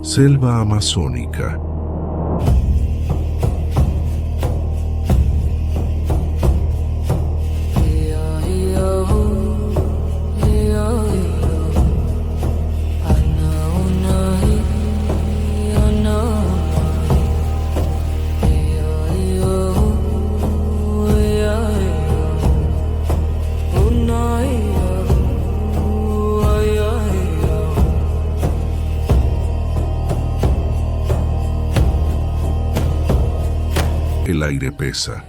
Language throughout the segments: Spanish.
Selva amazónica. El aire pesa.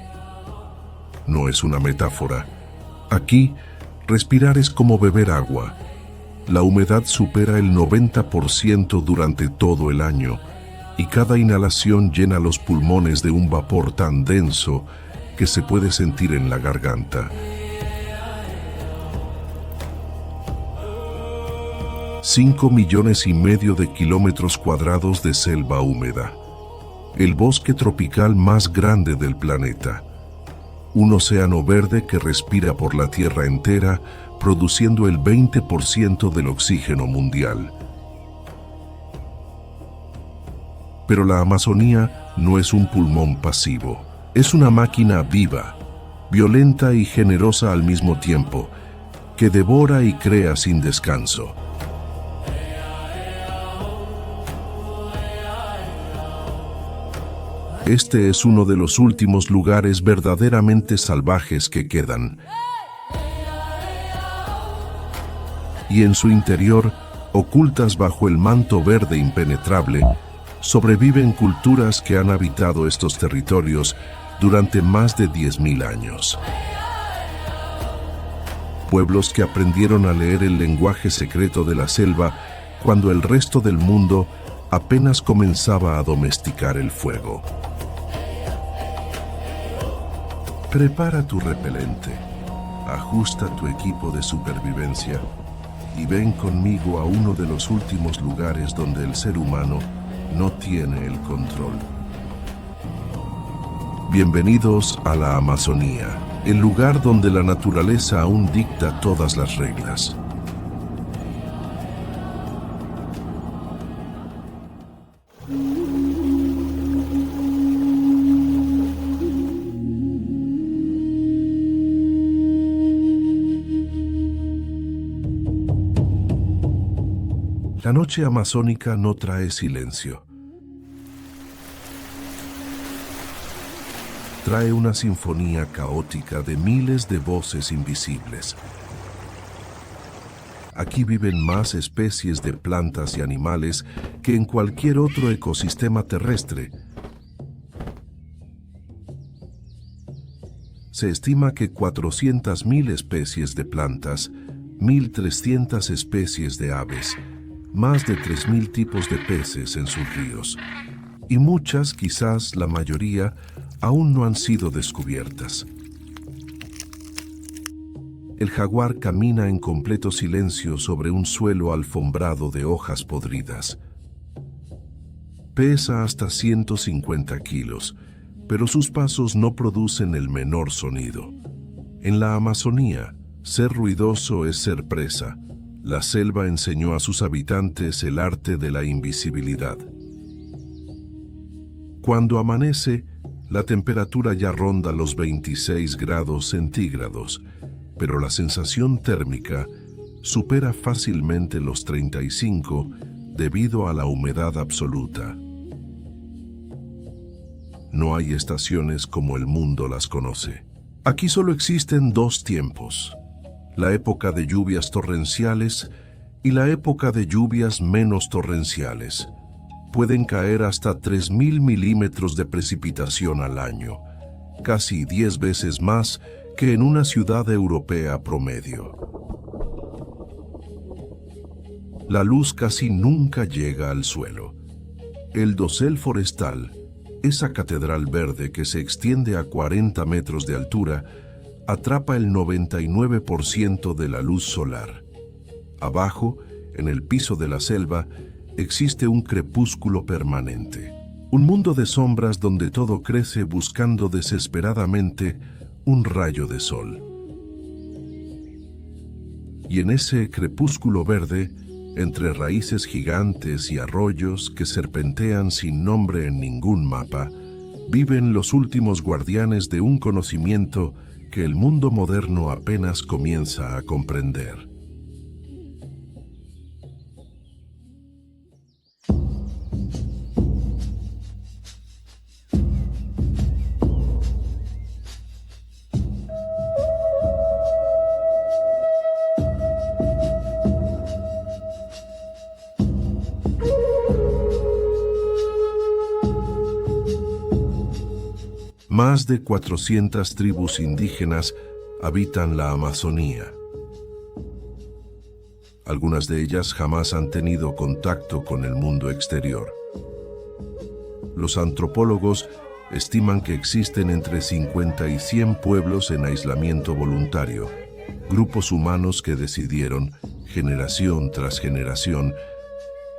No es una metáfora. Aquí, respirar es como beber agua. La humedad supera el 90% durante todo el año, y cada inhalación llena los pulmones de un vapor tan denso que se puede sentir en la garganta. 5,5 millones de kilómetros cuadrados de selva húmeda. El bosque tropical más grande del planeta. Un océano verde que respira por la Tierra entera, produciendo el 20% del oxígeno mundial. Pero la Amazonía no es un pulmón pasivo. Es una máquina viva, violenta y generosa al mismo tiempo, que devora y crea sin descanso. Este es uno de los últimos lugares verdaderamente salvajes que quedan. Y en su interior, ocultas bajo el manto verde impenetrable, sobreviven culturas que han habitado estos territorios durante más de 10.000 años. Pueblos que aprendieron a leer el lenguaje secreto de la selva cuando el resto del mundo apenas comenzaba a domesticar el fuego. Prepara tu repelente, ajusta tu equipo de supervivencia y ven conmigo a uno de los últimos lugares donde el ser humano no tiene el control. Bienvenidos a la Amazonía, el lugar donde la naturaleza aún dicta todas las reglas. La noche amazónica no trae silencio. Trae una sinfonía caótica de miles de voces invisibles. Aquí viven más especies de plantas y animales que en cualquier otro ecosistema terrestre. Se estima que 400.000 especies de plantas, 1.300 especies de aves, más de 3.000 tipos de peces en sus ríos, y muchas, quizás la mayoría, aún no han sido descubiertas. El jaguar camina en completo silencio sobre un suelo alfombrado de hojas podridas. Pesa hasta 150 kilos, pero sus pasos no producen el menor sonido. En la Amazonía, ser ruidoso es ser presa. La selva enseñó a sus habitantes el arte de la invisibilidad. Cuando amanece, la temperatura ya ronda los 26 grados centígrados, pero la sensación térmica supera fácilmente los 35 debido a la humedad absoluta. No hay estaciones como el mundo las conoce. Aquí solo existen dos tiempos: la época de lluvias torrenciales y la época de lluvias menos torrenciales. Pueden caer hasta 3.000 milímetros de precipitación al año, casi 10 veces más que en una ciudad europea promedio. La luz casi nunca llega al suelo. El dosel forestal, esa catedral verde que se extiende a 40 metros de altura, atrapa el 99% de la luz solar. Abajo, en el piso de la selva, existe un crepúsculo permanente. Un mundo de sombras donde todo crece buscando desesperadamente un rayo de sol. Y en ese crepúsculo verde, entre raíces gigantes y arroyos que serpentean sin nombre en ningún mapa, viven los últimos guardianes de un conocimiento que el mundo moderno apenas comienza a comprender. Más de 400 tribus indígenas habitan la Amazonía. Algunas de ellas jamás han tenido contacto con el mundo exterior. Los antropólogos estiman que existen entre 50 y 100 pueblos en aislamiento voluntario, grupos humanos que decidieron, generación tras generación,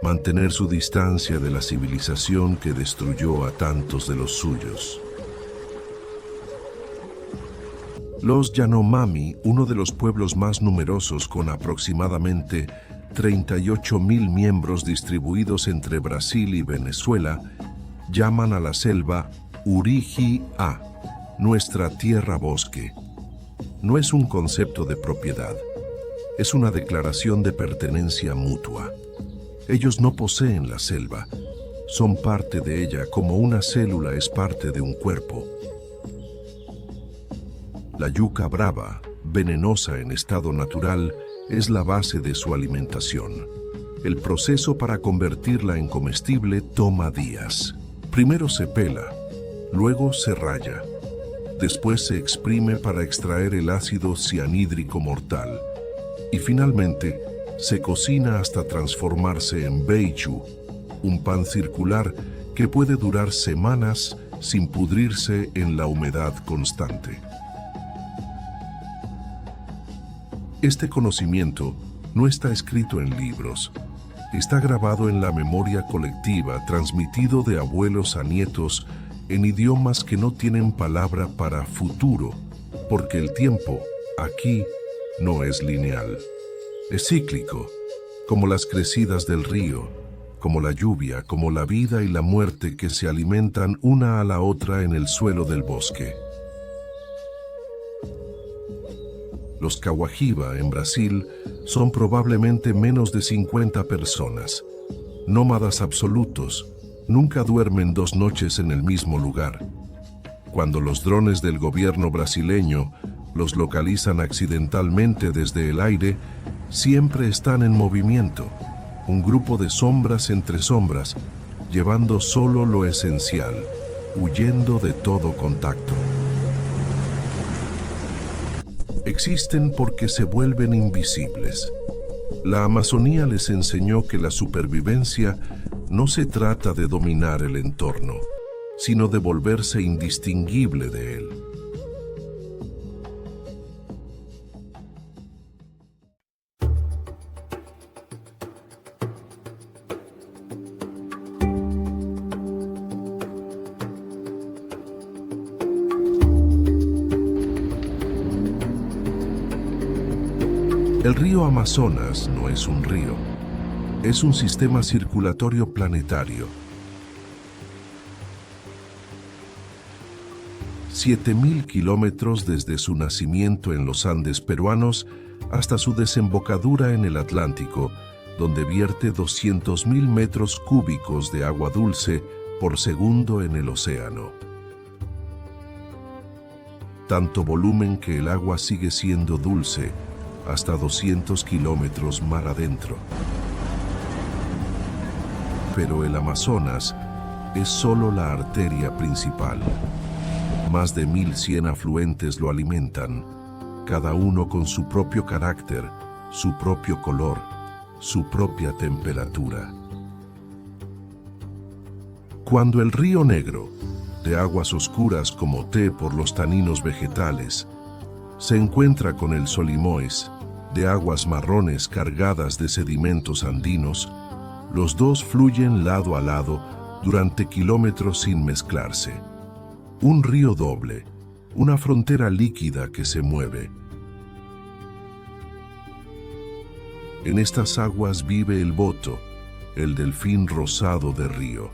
mantener su distancia de la civilización que destruyó a tantos de los suyos. Los Yanomami, uno de los pueblos más numerosos con aproximadamente 38.000 miembros distribuidos entre Brasil y Venezuela, llaman a la selva Urigi-a, nuestra tierra-bosque. No es un concepto de propiedad, es una declaración de pertenencia mutua. Ellos no poseen la selva, son parte de ella como una célula es parte de un cuerpo. La yuca brava, venenosa en estado natural, es la base de su alimentación. El proceso para convertirla en comestible toma días. Primero se pela, luego se raya. Después se exprime para extraer el ácido cianhídrico mortal. Y finalmente, se cocina hasta transformarse en beichu, un pan circular que puede durar semanas sin pudrirse en la humedad constante. Este conocimiento no está escrito en libros, está grabado en la memoria colectiva, transmitido de abuelos a nietos en idiomas que no tienen palabra para futuro, porque el tiempo aquí no es lineal. Es cíclico, como las crecidas del río, como la lluvia, como la vida y la muerte que se alimentan una a la otra en el suelo del bosque. Los Kawajiba en Brasil son probablemente menos de 50 personas. Nómadas absolutos, nunca duermen 2 noches en el mismo lugar. Cuando los drones del gobierno brasileño los localizan accidentalmente desde el aire, siempre están en movimiento, un grupo de sombras entre sombras, llevando solo lo esencial, huyendo de todo contacto. Existen porque se vuelven invisibles. La Amazonía les enseñó que la supervivencia no se trata de dominar el entorno, sino de volverse indistinguible de él. El río Amazonas no es un río, es un sistema circulatorio planetario. 7.000 kilómetros desde su nacimiento en los Andes peruanos hasta su desembocadura en el Atlántico, donde vierte 200.000 metros cúbicos de agua dulce por segundo en el océano. Tanto volumen que el agua sigue siendo dulce hasta 200 kilómetros mar adentro. Pero el Amazonas es solo la arteria principal. Más de 1.100 afluentes lo alimentan, cada uno con su propio carácter, su propio color, su propia temperatura. Cuando el río Negro, de aguas oscuras como té por los taninos vegetales, se encuentra con el Solimoes, de aguas marrones cargadas de sedimentos andinos, los dos fluyen lado a lado durante kilómetros sin mezclarse. Un río doble, una frontera líquida que se mueve. En estas aguas vive el boto, el delfín rosado de río.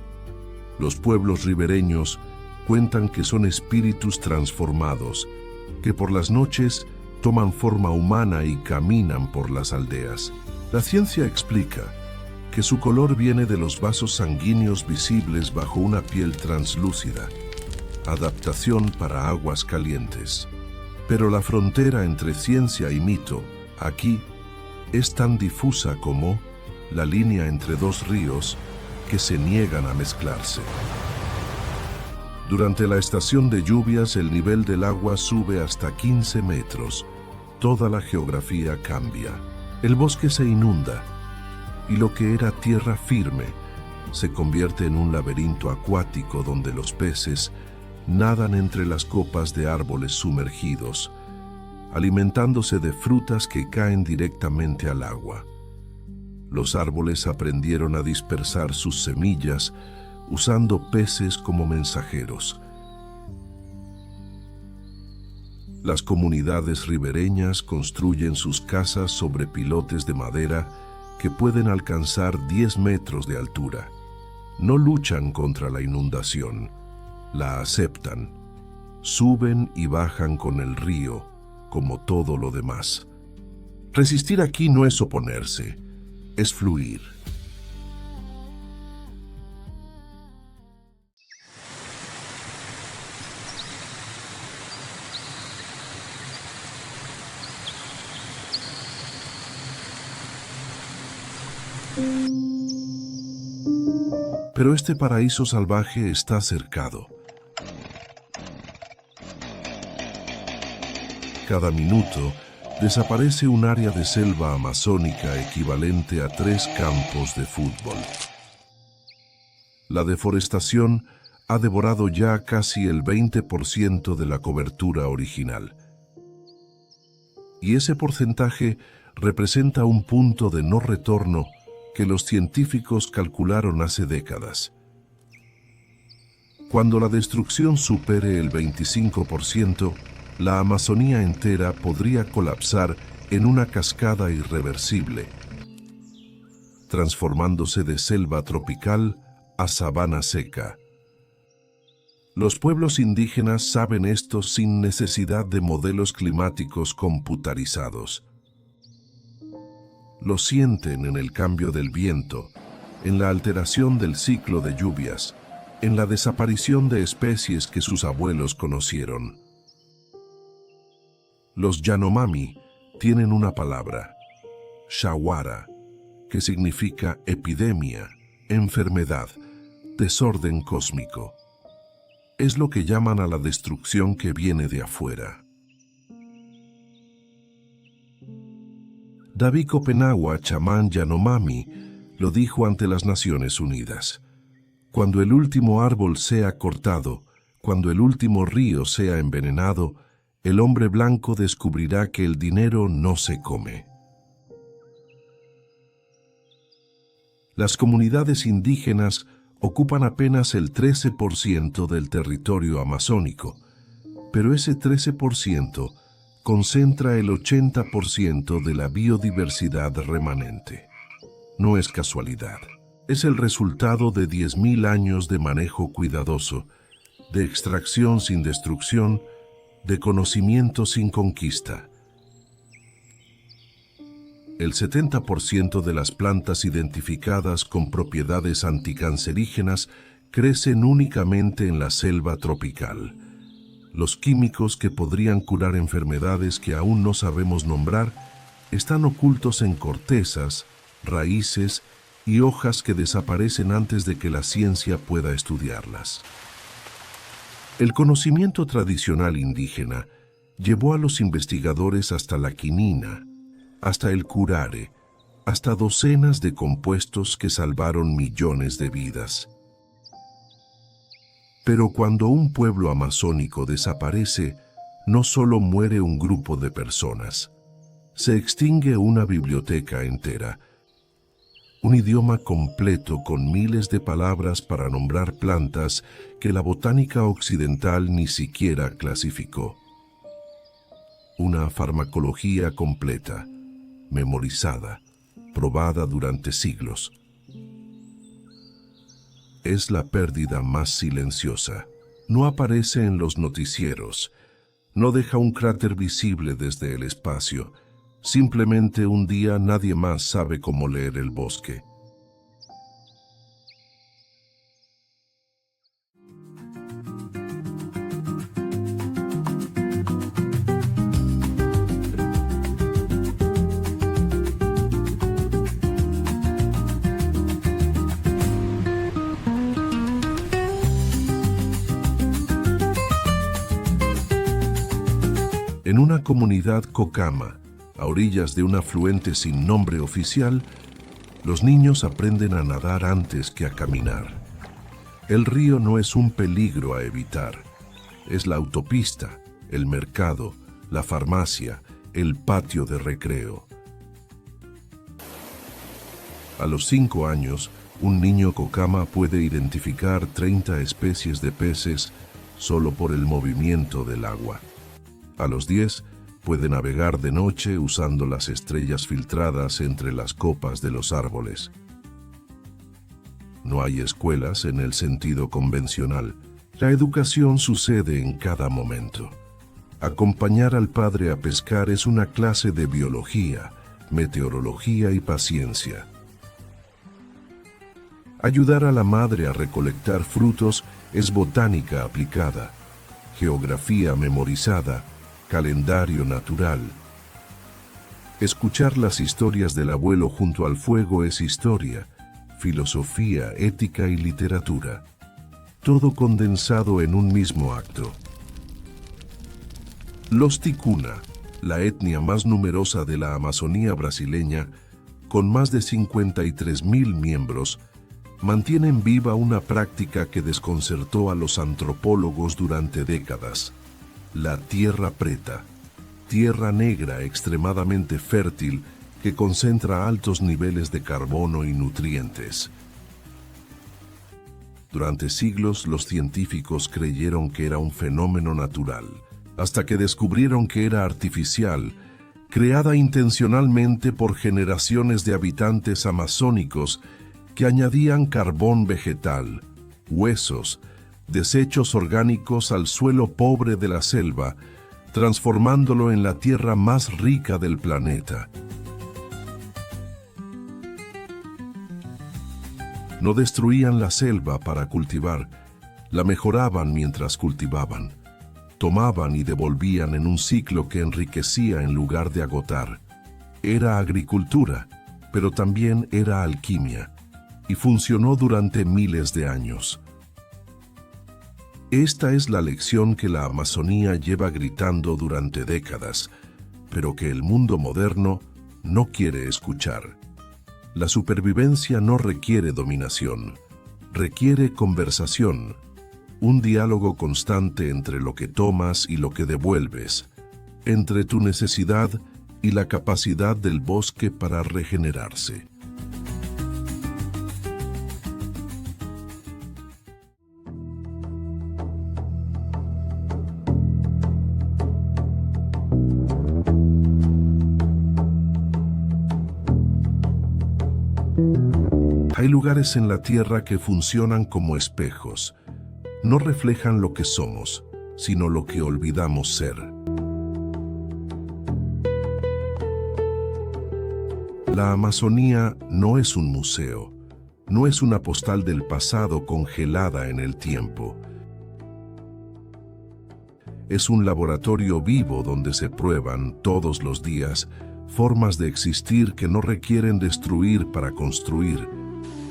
Los pueblos ribereños cuentan que son espíritus transformados, que por las noches toman forma humana y caminan por las aldeas. La ciencia explica que su color viene de los vasos sanguíneos visibles bajo una piel translúcida, adaptación para aguas calientes. Pero la frontera entre ciencia y mito, aquí, es tan difusa como la línea entre dos ríos que se niegan a mezclarse. Durante la estación de lluvias, el nivel del agua sube hasta 15 metros. Toda la geografía cambia. El bosque se inunda y lo que era tierra firme se convierte en un laberinto acuático donde los peces nadan entre las copas de árboles sumergidos, alimentándose de frutas que caen directamente al agua. Los árboles aprendieron a dispersar sus semillas usando peces como mensajeros. Las comunidades ribereñas construyen sus casas sobre pilotes de madera que pueden alcanzar 10 metros de altura. No luchan contra la inundación, la aceptan. Suben y bajan con el río, como todo lo demás. Resistir aquí no es oponerse, es fluir. Pero este paraíso salvaje está cercado. Cada minuto desaparece un área de selva amazónica equivalente a 3 campos de fútbol. La deforestación ha devorado ya casi el 20% de la cobertura original. Y ese porcentaje representa un punto de no retorno que los científicos calcularon hace décadas. Cuando la destrucción supere el 25%, la Amazonía entera podría colapsar en una cascada irreversible, transformándose de selva tropical a sabana seca. Los pueblos indígenas saben esto sin necesidad de modelos climáticos computarizados. Lo sienten en el cambio del viento, en la alteración del ciclo de lluvias, en la desaparición de especies que sus abuelos conocieron. Los Yanomami tienen una palabra, Shawara, que significa epidemia, enfermedad, desorden cósmico. Es lo que llaman a la destrucción que viene de afuera. David Copenhague, chamán Yanomami, lo dijo ante las Naciones Unidas. Cuando el último árbol sea cortado, cuando el último río sea envenenado, el hombre blanco descubrirá que el dinero no se come. Las comunidades indígenas ocupan apenas el 13% del territorio amazónico, pero ese 13% concentra el 80% de la biodiversidad remanente. No es casualidad, es el resultado de 10.000 años de manejo cuidadoso, de extracción sin destrucción, de conocimiento sin conquista. El 70% de las plantas identificadas con propiedades anticancerígenas crecen únicamente en la selva tropical. Los químicos que podrían curar enfermedades que aún no sabemos nombrar están ocultos en cortezas, raíces y hojas que desaparecen antes de que la ciencia pueda estudiarlas. El conocimiento tradicional indígena llevó a los investigadores hasta la quinina, hasta el curare, hasta docenas de compuestos que salvaron millones de vidas. Pero cuando un pueblo amazónico desaparece, no solo muere un grupo de personas, se extingue una biblioteca entera, un idioma completo con miles de palabras para nombrar plantas que la botánica occidental ni siquiera clasificó. Una farmacología completa, memorizada, probada durante siglos. Es la pérdida más silenciosa. No aparece en los noticieros. No deja un cráter visible desde el espacio. Simplemente un día nadie más sabe cómo leer el bosque. En una comunidad Cocama, a orillas de un afluente sin nombre oficial, los niños aprenden a nadar antes que a caminar. El río no es un peligro a evitar, es la autopista, el mercado, la farmacia, el patio de recreo. A los 5 años, un niño Cocama puede identificar 30 especies de peces solo por el movimiento del agua. A los 10, puede navegar de noche usando las estrellas filtradas entre las copas de los árboles. No hay escuelas en el sentido convencional. La educación sucede en cada momento. Acompañar al padre a pescar es una clase de biología, meteorología y paciencia. Ayudar a la madre a recolectar frutos es botánica aplicada, geografía memorizada, calendario natural. Escuchar las historias del abuelo junto al fuego es historia, filosofía, ética y literatura. Todo condensado en un mismo acto. Los ticuna, la etnia más numerosa de la Amazonía brasileña, con más de 53.000 miembros, mantienen viva una práctica que desconcertó a los antropólogos durante décadas. La tierra preta, tierra negra extremadamente fértil que concentra altos niveles de carbono y nutrientes. Durante siglos los científicos creyeron que era un fenómeno natural, hasta que descubrieron que era artificial, creada intencionalmente por generaciones de habitantes amazónicos que añadían carbón vegetal, huesos, desechos orgánicos al suelo pobre de la selva, transformándolo en la tierra más rica del planeta. No destruían la selva para cultivar, la mejoraban mientras cultivaban. Tomaban y devolvían en un ciclo que enriquecía en lugar de agotar. Era agricultura, pero también era alquimia, y funcionó durante miles de años. Esta es la lección que la Amazonía lleva gritando durante décadas, pero que el mundo moderno no quiere escuchar. La supervivencia no requiere dominación, requiere conversación, un diálogo constante entre lo que tomas y lo que devuelves, entre tu necesidad y la capacidad del bosque para regenerarse. Hay lugares en la Tierra que funcionan como espejos. No reflejan lo que somos, sino lo que olvidamos ser. La Amazonía no es un museo, no es una postal del pasado congelada en el tiempo. Es un laboratorio vivo donde se prueban todos los días formas de existir que no requieren destruir para construir,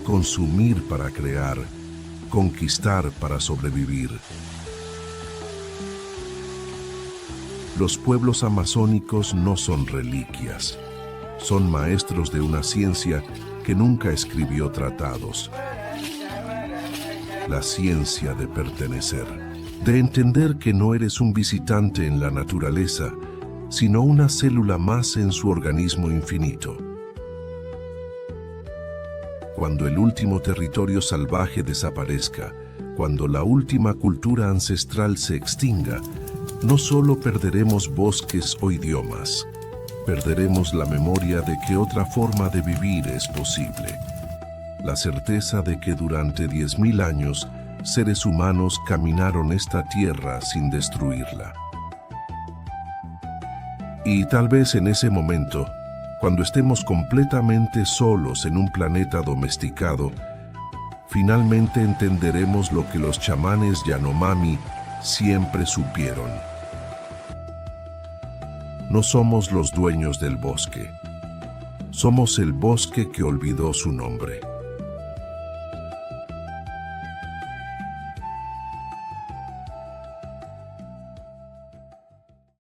consumir para crear, conquistar para sobrevivir. Los pueblos amazónicos no son reliquias, son maestros de una ciencia que nunca escribió tratados. La ciencia de pertenecer, de entender que no eres un visitante en la naturaleza, sino una célula más en su organismo infinito. Cuando el último territorio salvaje desaparezca, cuando la última cultura ancestral se extinga, no solo perderemos bosques o idiomas, perderemos la memoria de que otra forma de vivir es posible. La certeza de que durante 10.000 años seres humanos caminaron esta tierra sin destruirla. Y tal vez en ese momento, cuando estemos completamente solos en un planeta domesticado, finalmente entenderemos lo que los chamanes Yanomami siempre supieron. No somos los dueños del bosque. Somos el bosque que olvidó su nombre.